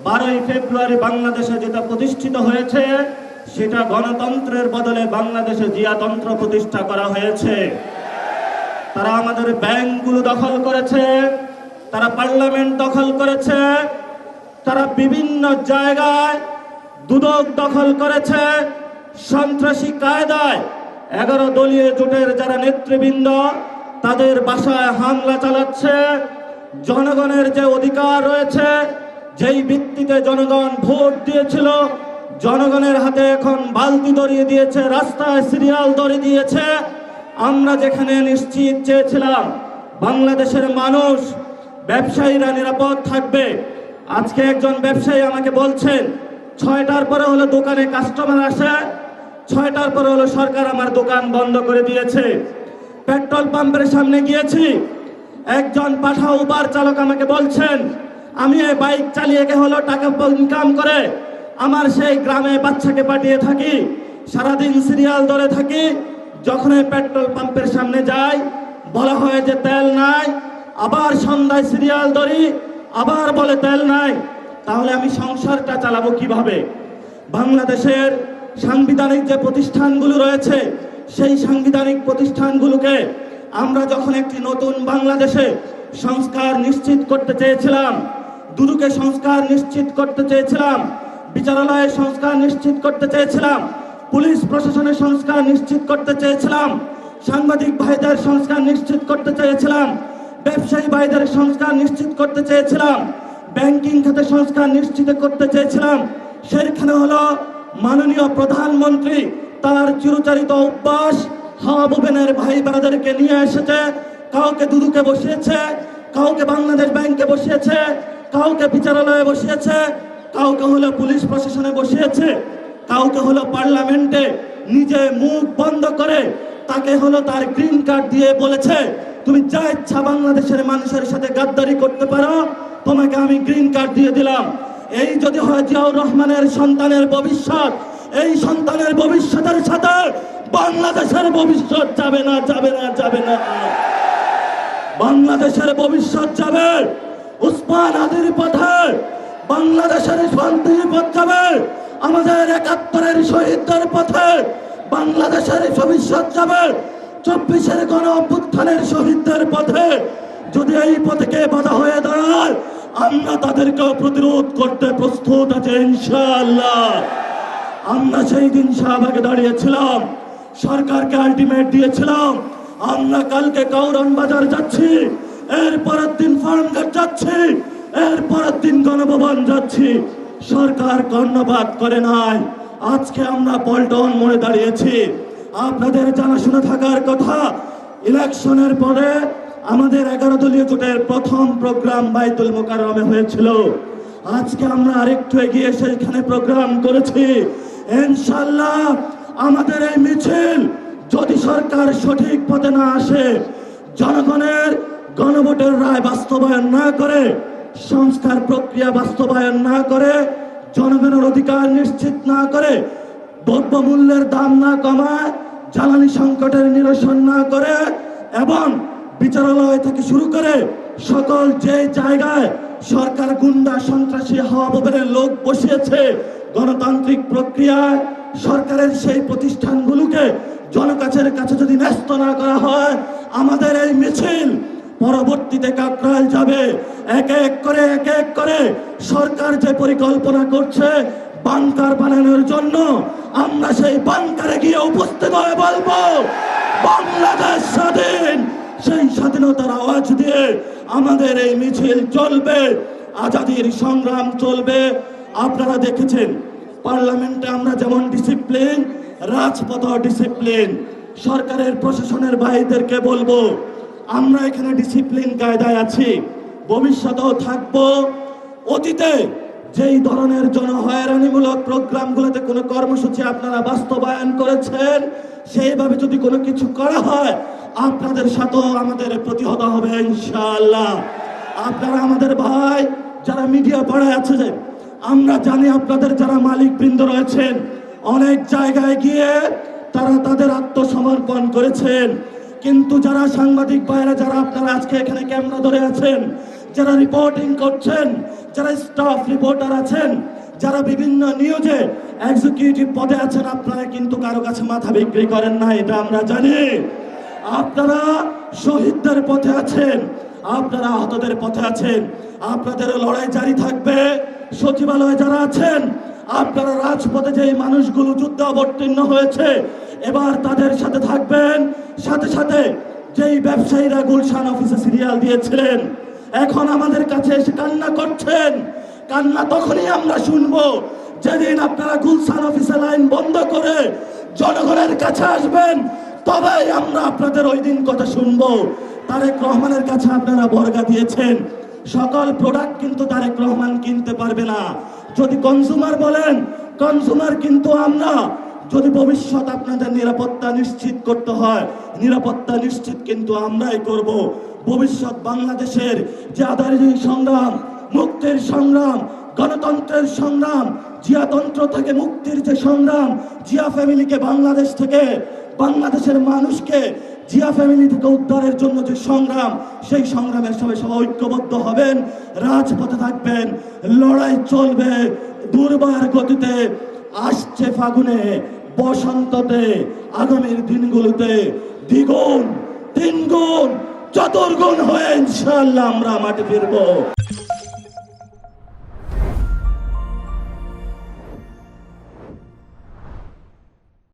12ই ফেব্রুয়ারি বাংলাদেশে যেটা প্রতিষ্ঠিত হয়েছে সেটা গণতন্ত্রের বদলে বাংলাদেশে জিয়াতন্ত্র প্রতিষ্ঠা করা হয়েছে। তারা আমাদের ব্যাংকগুলো দখল করেছে, তারা পার্লামেন্ট দখল করেছে, তারা বিভিন্ন জায়গায় দুদক দখল করেছে। সন্ত্রাসী কায়দায় 11 দলীয় জোটের যারা নেতৃবৃন্দ তাদের বাসায় হামলা চালাচ্ছে। জনগণের যে অধিকার রয়েছে, যেই ভিত্তিতে জনগণ ভোট দিয়েছিল, জনগণের হাতে এখন বালতি ধরিয়ে দিয়েছে, রাস্তায় সিরিয়াল ধরিয়ে দিয়েছে। আমরা যেখানে নিশ্চিত চেয়েছিলাম বাংলাদেশের মানুষ, ব্যবসায়ীরা নিরাপদ থাকবে, আজকে একজন ব্যবসায়ী আমাকে বলছেন 6টার পরে হলো দোকানে কাস্টমার আসে, 6টার পরে হলো সরকার আমার দোকান বন্ধ করে দিয়েছে। পেট্রোল পাম্পের সামনে গিয়েছি, একজন পাঠা উবার চালক আমাকে বলছেন আমি এই বাইক চালিয়ে হলো টাকা ইনকাম করে আমার সেই গ্রামে বাচ্চাকে পাঠিয়ে থাকি, সারাদিন সিরিয়াল ধরে থাকি। যখন এই পেট্রোল পাম্পের সামনে যাই বলা হয় যে তেল নাই, আবার সন্ধ্যায় সিরিয়াল ধরি, আবার বলে তেল নাই। তাহলে আমি সংসারটা চালাবো কিভাবে? বাংলাদেশের সাংবিধানিক যে প্রতিষ্ঠানগুলো রয়েছে সেই সাংবিধানিক প্রতিষ্ঠানগুলোকে আমরা যখন একটি নতুন বাংলাদেশে সংস্কার নিশ্চিত করতে চেয়েছিলাম, দুদকে সংস্কার নিশ্চিত করতে চেয়েছিলাম, বিচারালয়ের সংস্কার নিশ্চিত করতে চেয়েছিলাম, পুলিশ প্রশাসনের সংস্কার নিশ্চিত করতে চেয়েছিলাম, সাংবাদিক ভাইদের সংস্কার নিশ্চিত করতে চেয়েছিলাম, ব্যবসায়ী ভাইদের সংস্কার নিশ্চিত করতে চেয়েছিলাম, ব্যাংকিং খাতে সংস্কার নিশ্চিত করতে চেয়েছিলাম, সেখানে হলো মাননীয় প্রধানমন্ত্রী তার চিরচারিত অভ্যাস হাবুবেনের ভাই বোনেদেরকে নিয়ে এসেছে। কাউকে দুদুকে বসিয়েছে, কাউকে বাংলাদেশ ব্যাংকে বসিয়েছে, কাউকে বিচারালয়ে বসিয়েছে, কাউকে হলো পুলিশ প্রশাসনে বসিয়েছে, কাউকে হলো পার্লামেন্টে নিজে মুখ বন্ধ করে তাকে হলো তার গ্রিন কার্ড দিয়ে বলেছে তুমি যা ইচ্ছা বাংলাদেশের মানুষের সাথে গাদ্দারি করতে পারো, তোমাকে আমি গ্রিন কার্ড দিয়ে দিলাম। এই যদি হয় জিয়াউর রহমানের সন্তানের ভবিষ্যৎ, এই সন্তানের ভবিষ্যতের সাথে বাংলাদেশের ভবিষ্যৎ যাবে না, যাবে না, যাবে না। বাংলাদেশের ভবিষ্যৎ যাবে উসমান আদির পথে, বাংলাদেশের শান্তির পথ যাবে আমাদের 71-এর শহীদদের পথে, বাংলাদেশের ভবিষ্যৎ যাবে 24-এর গণ অভ্যুত্থানের শহীদদের পথে। যদি এই পথে বাধা হয়ে দাঁড়ায় আমরা তাদেরকে প্রতিরোধ করতে প্রস্তুত আছি ইনশাআল্লাহ। আমরা সেই দিন শাহবাগে দাঁড়িয়েছিলাম, সরকারকে আলটিমেট দিয়েছিলাম আমরা কালকে কাউরান বাজার যাচ্ছি, এর পরের দিন ফার্মঘাট যাচ্ছি, এর পরের দিন গণভবন যাচ্ছি। সরকার কর্ণপাত করে নাই। আজকে আমরা পল্টন মোড়ে দাঁড়িয়েছি। আপনাদের জানাশোনা থাকার কথা, ইলেকশনের পরে আমাদের 11 দলীয় জোটের প্রথম প্রোগ্রাম বাইতুল মোকাররমে হয়েছিল। আজকে আমরা আরেকটু এগিয়ে সেখানে প্রোগ্রাম করেছি। ইনশাআল্লাহ আমাদের এই মিছিল যদি সরকার সঠিক পথে না আসে, জনগণের গণভোটের রায় বাস্তবায়ন না করে, সংস্কার প্রক্রিয়া বাস্তবায়ন না করে, জনগণের অধিকার নিশ্চিত না করে, দ্রব্যমূল্যের দাম না কমায়, জ্বালানি সংকটের নিরসন না করে এবং বিচারালয় থেকে শুরু করে সকল যে জায়গায় সরকার গুন্ডা সন্ত্রাসী হাওয়াবের লোক বসিয়েছে, গণতান্ত্রিক প্রক্রিয়ায় সরকারের সেই প্রতিষ্ঠানগুলোকে জনকাছের কাছে যদি ন্যস্ত না করা হয়, আমাদের এই মিছিল পরবর্তীতে কাকরাইল যাবে। এক এক করে সরকার যে পরিকল্পনা করছে বাংকার বানানোর জন্য, আমরা সেই বাংকারে গিয়ে উপস্থিত হয়ে বলবো বাংলাদেশ স্বাধীন। সেই স্বাধীনতার আওয়াজ দিয়ে আমাদের এই মিছিল চলবে, আজাদির সংগ্রাম চলবে। আপনারা দেখেছেন পার্লামেন্টে আমরা যেমন ডিসিপ্লিন, রাজপথ ডিসিপ্লিন। সরকারের প্রশাসনের ভাইদেরকে বলবো আমরা এখানে ডিসিপ্লিন কায়দায় আছি, ভবিষ্যতেও থাকবো। অতীতে যেই ধরনের জনহয়রানিমূলক প্রোগ্রামগুলোতে কোনো কর্মসূচি আপনারা বাস্তবায়ন করেছেন, সেইভাবে যদি কোনো কিছু করা হয় আপনাদের সাথেও আমাদের প্রতিহত হবে ইনশাআল্লাহ। আপনারা আমাদের ভাই যারা মিডিয়া পড়ায় আছে, যে আমরা জানি আপনাদের যারা মালিক বৃন্দ রয়েছেন অনেক জায়গায় গিয়ে তারা তাদের আত্মসমর্পণ করেছেন, কিন্তু যারা সাংবাদিক ভাইরা যারা আপনারা আজকে এখানে ক্যামেরা ধরে আছেন, যারা রিপোর্টিং করছেন, যারা স্টাফ রিপোর্টার আছেন, যারা বিভিন্ন নিউজে এক্সিকিউটিভ পদে আছেন, আপনারা কিন্তু কারো কাছে মাথা বিক্রি করেন না, এটা আমরা জানি। আপনারা শহীদদের পথে আছেন, আপনারা আহতদের পথে আছেন, আপনাদের লড়াই জারি থাকবে। সচিবালয়ে যারা আছেন, আপনারা রাজপথে যে মানুষগুলো যুদ্ধে অবতীর্ণ হয়েছে, এবার তাদের সাথে থাকবেন। সাথে সাথে যেই ব্যবসায়ীরা গুলশান অফিসে সিরিয়াল দিয়েছিলেন, এখন আমাদের কাছে এসে কান্না করছেন, কান্না তখনই আমরা শুনবো যেদিন আপনারা গুলশান অফিসে লাইন বন্ধ করে জনগণের কাছে আসবেন, তবেই আমরা আপনাদের ওই দিন কথা শুনবো। তারেক রহমানের কাছে আপনারা বর্গা দিয়েছেন, সকল প্রোডাক্ট কিন্তু তারেক রহমান কিনতে পারবে না। যদি কনজিউমার বলেন, কনজিউমার কিন্তু আমরা। যদি ভবিষ্যৎ আপনাদের নিরাপত্তা নিশ্চিত করতে হয়, নিরাপত্তা নিশ্চিত কিন্তু আমরাই করব। ভবিষ্যৎ বাংলাদেশের যে আদারি সংগ্রাম, মুক্তির সংগ্রাম, গণতন্ত্রের সংগ্রাম, জিয়াতন্ত্র থেকে মুক্তির যে সংগ্রাম, জিয়া ফ্যামিলিকে বাংলাদেশ থেকে, বাংলাদেশের মানুষকে জিয়া ফ্যামিলি থেকে উদ্ধারের জন্য যে সংগ্রাম, সেই সংগ্রামের সবাই ঐক্যবদ্ধ হবেন, রাজপথে থাকবেন, লড়াই চলবে দুর্বার গতিতে। আসছে ফাগুনে, বসন্ততে, আগামীর দিনগুলোতে দ্বিগুণ, তিনগুণ, চতুর্গুণ হয়ে ইনশাআল্লাহ আমরা মাঠে ফিরবো।